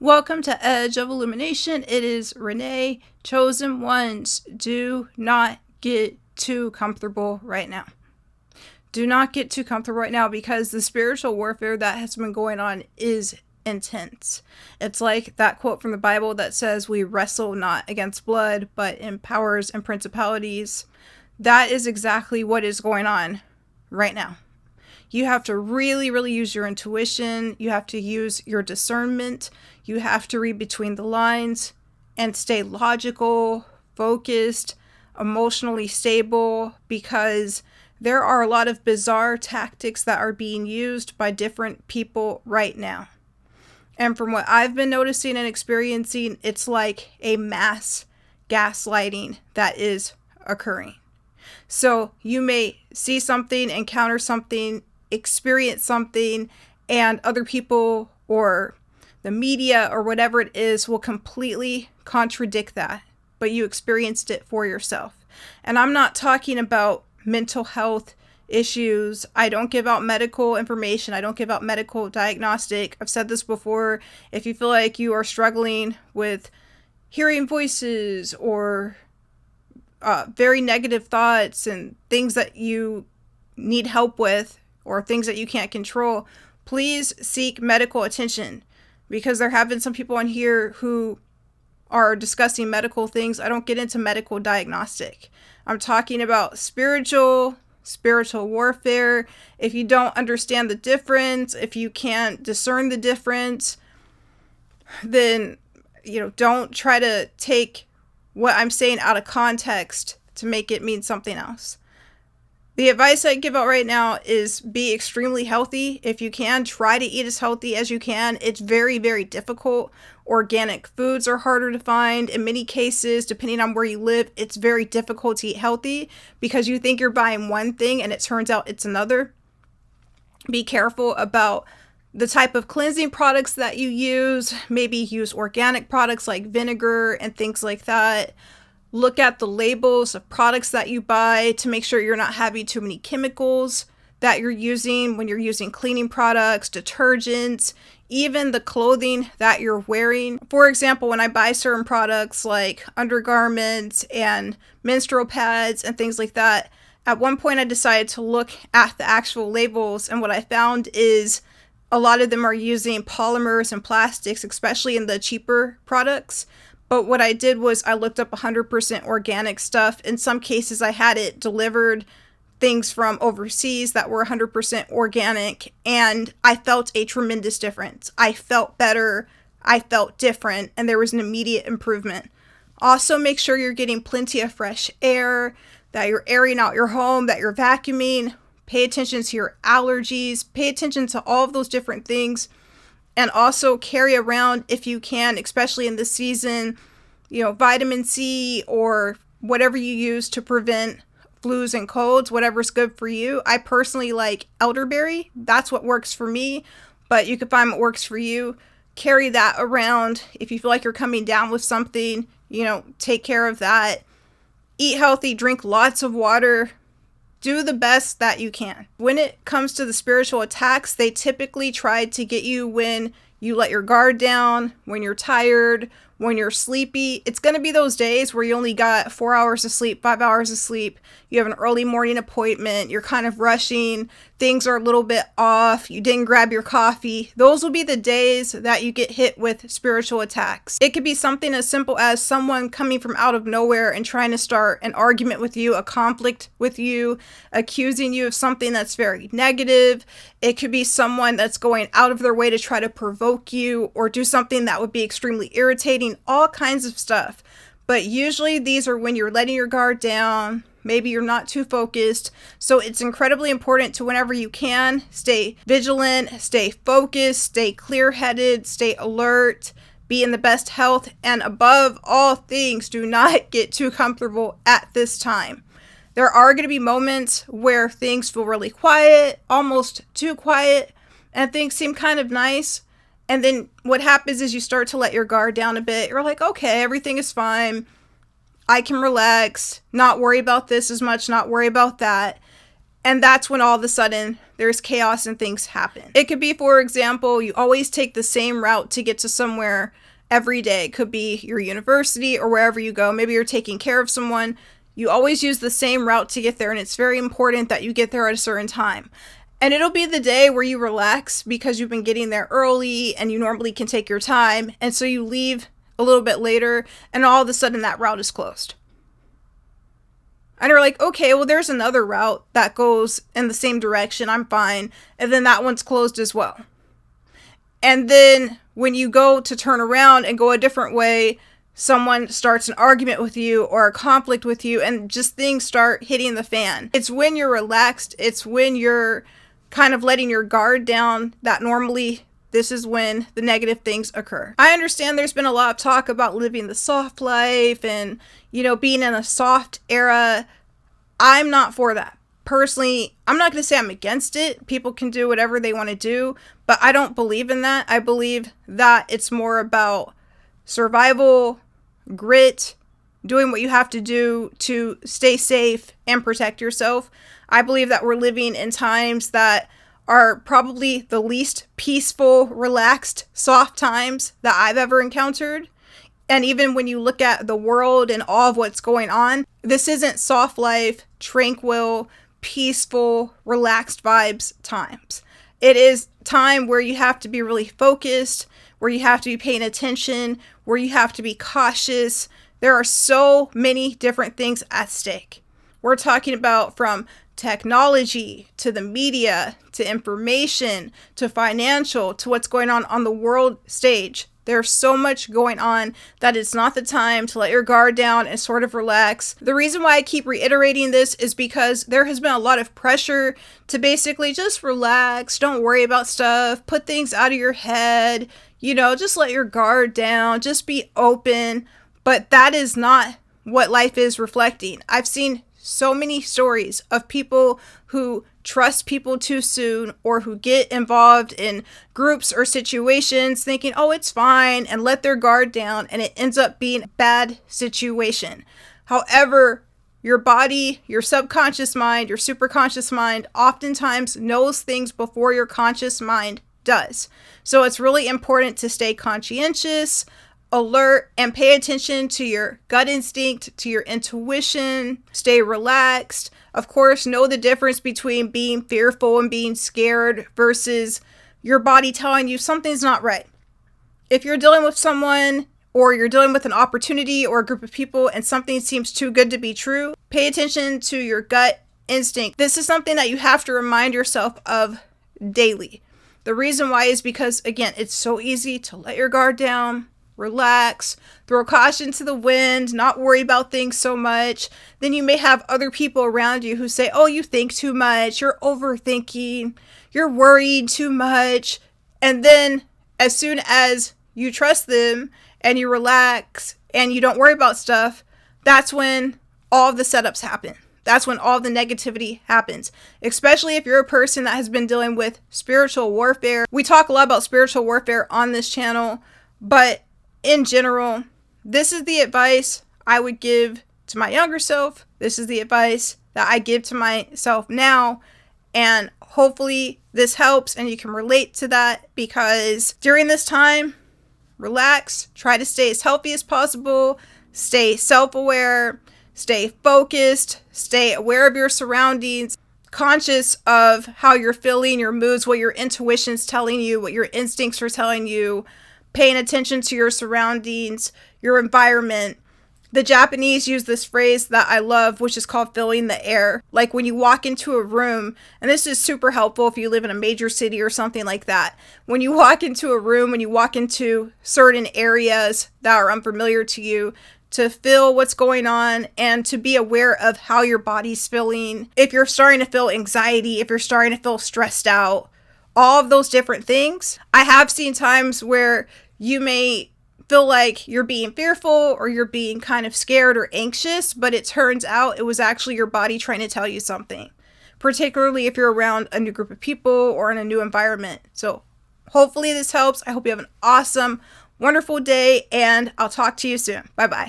Welcome to Edge of Illumination. It is Renee. Chosen ones, do not get too comfortable right now. Do not get too comfortable right now because the spiritual warfare that has been going on is intense. It's like that quote from the Bible that says, "We wrestle not against blood, but in powers and principalities." That is exactly what is going on right now. You have to really use your intuition. You have to use your discernment. You have to read between the lines and stay logical, focused, emotionally stable, because there are a lot of bizarre tactics that are being used by different people right now. And from what I've been noticing and experiencing, it's like a mass gaslighting that is occurring. So you may see something, encounter something, experience something, and other people or the media or whatever it is will completely contradict that, but you experienced it for yourself. And I'm not talking about mental health issues. I don't give out medical information. I don't give out medical diagnostic. I've said this before. If you feel like you are struggling with hearing voices or very negative thoughts and things that you need help with, or things that you can't control, please seek medical attention, because there have been some people on here who are discussing medical things. I don't get into medical diagnostic. I'm talking about spiritual warfare. If you don't understand the difference, if you can't discern the difference, then, don't try to take what I'm saying out of context to make it mean something else. The advice I give out right now is be extremely healthy. If you can, try to eat as healthy as you can. It's very difficult. Organic foods are harder to find. In many cases, depending on where you live, it's very difficult to eat healthy because you think you're buying one thing and it turns out it's another. Be careful about the type of cleansing products that you use. Maybe use organic products like vinegar and things like that. Look at the labels of products that you buy to make sure you're not having too many chemicals that you're using when you're using cleaning products, detergents, even the clothing that you're wearing. For example, when I buy certain products like undergarments and menstrual pads and things like that, at one point I decided to look at the actual labels, and what I found is a lot of them are using polymers and plastics, especially in the cheaper products. But what I did was I looked up 100% organic stuff. In some cases, I had it delivered, things from overseas that were 100% organic, and I felt a tremendous difference. I felt better, I felt different, and there was an immediate improvement. Also, make sure you're getting plenty of fresh air, that you're airing out your home, that you're vacuuming. Pay attention to your allergies. Pay attention to all of those different things. And also carry around, if you can, especially in this season, vitamin C or whatever you use to prevent flus and colds, whatever's good for you. I personally like elderberry. That's what works for me, but you can find what works for you. Carry that around. If you feel like you're coming down with something, take care of that. Eat healthy, drink lots of water. Do the best that you can. When it comes to the spiritual attacks, they typically try to get you when you let your guard down, when you're tired, when you're sleepy. It's going to be those days where you only got 4 hours of sleep, 5 hours of sleep. You have an early morning appointment. You're kind of rushing. Things are a little bit off. You didn't grab your coffee. Those will be the days that you get hit with spiritual attacks. It could be something as simple as someone coming from out of nowhere and trying to start an argument with you, a conflict with you, accusing you of something that's very negative. It could be someone that's going out of their way to try to provoke you or do something that would be extremely irritating, all kinds of stuff. But usually these are when you're letting your guard down. Maybe you're not too focused. So it's incredibly important to, whenever you can, stay vigilant, stay focused, stay clear-headed, stay alert, be in the best health, and above all things, do not get too comfortable at this time. There are going to be moments where things feel really quiet, almost too quiet, and things seem kind of nice. And then what happens is you start to let your guard down a bit. You're like, okay, everything is fine. I can relax, not worry about this as much, not worry about that. And that's when all of a sudden there's chaos and things happen. It could be, for example, you always take the same route to get to somewhere every day. It could be your university or wherever you go. Maybe you're taking care of someone. You always use the same route to get there, and it's very important that you get there at a certain time. And it'll be the day where you relax because you've been getting there early and you normally can take your time. And so you leave a little bit later and all of a sudden that route is closed. And you're like, okay, well, there's another route that goes in the same direction. I'm fine. And then that one's closed as well. And then when you go to turn around and go a different way, someone starts an argument with you or a conflict with you, and just things start hitting the fan. It's when you're relaxed. It's when you're kind of letting your guard down that normally this is when the negative things occur. I understand there's been a lot of talk about living the soft life and, being in a soft era. I'm not for that. Personally, I'm not going to say I'm against it. People can do whatever they want to do, but I don't believe in that. I believe that it's more about survival, grit, doing what you have to do to stay safe and protect yourself. I believe that we're living in times that are probably the least peaceful, relaxed, soft times that I've ever encountered. And even when you look at the world and all of what's going on, this isn't soft life, tranquil, peaceful, relaxed vibes times. It is time where you have to be really focused, where you have to be paying attention, where you have to be cautious. There are so many different things at stake. We're talking about from technology to the media to information to financial to what's going on the world stage. There's so much going on that it's not the time to let your guard down and sort of relax. The reason why I keep reiterating this is because there has been a lot of pressure to basically just relax, don't worry about stuff, put things out of your head, just let your guard down, just be open. But that is not what life is reflecting. I've seen so many stories of people who trust people too soon or who get involved in groups or situations thinking, oh, it's fine, and let their guard down, and it ends up being a bad situation. However, your body, your subconscious mind, your superconscious mind oftentimes knows things before your conscious mind does. So it's really important to stay conscientious, alert, and pay attention to your gut instinct, to your intuition. Stay relaxed. Of course, know the difference between being fearful and being scared versus your body telling you something's not right. If you're dealing with someone or you're dealing with an opportunity or a group of people and something seems too good to be true, pay attention to your gut instinct. This is something that you have to remind yourself of daily. The reason why is because, again, it's so easy to let your guard down, relax, throw caution to the wind, not worry about things so much. Then you may have other people around you who say, oh, you think too much, you're overthinking, you're worried too much. And then as soon as you trust them and you relax and you don't worry about stuff, that's when all of the setups happen. That's when all the negativity happens, especially if you're a person that has been dealing with spiritual warfare. We talk a lot about spiritual warfare on this channel, but in general, this is the advice I would give to my younger self. This is the advice that I give to myself now. And hopefully this helps and you can relate to that, because during this time, relax, try to stay as healthy as possible, stay self-aware, stay focused, stay aware of your surroundings, conscious of how you're feeling, your moods, what your intuition's telling you, what your instincts are telling you, paying attention to your surroundings, your environment. The Japanese use this phrase that I love, which is called filling the air. Like when you walk into a room, and this is super helpful if you live in a major city or something like that. When you walk into a room, when you walk into certain areas that are unfamiliar to you, to feel what's going on and to be aware of how your body's feeling. If you're starting to feel anxiety, if you're starting to feel stressed out, all of those different things. I have seen times where you may feel like you're being fearful or you're being kind of scared or anxious, but it turns out it was actually your body trying to tell you something, particularly if you're around a new group of people or in a new environment. So hopefully this helps. I hope you have an awesome, wonderful day, and I'll talk to you soon. Bye-bye.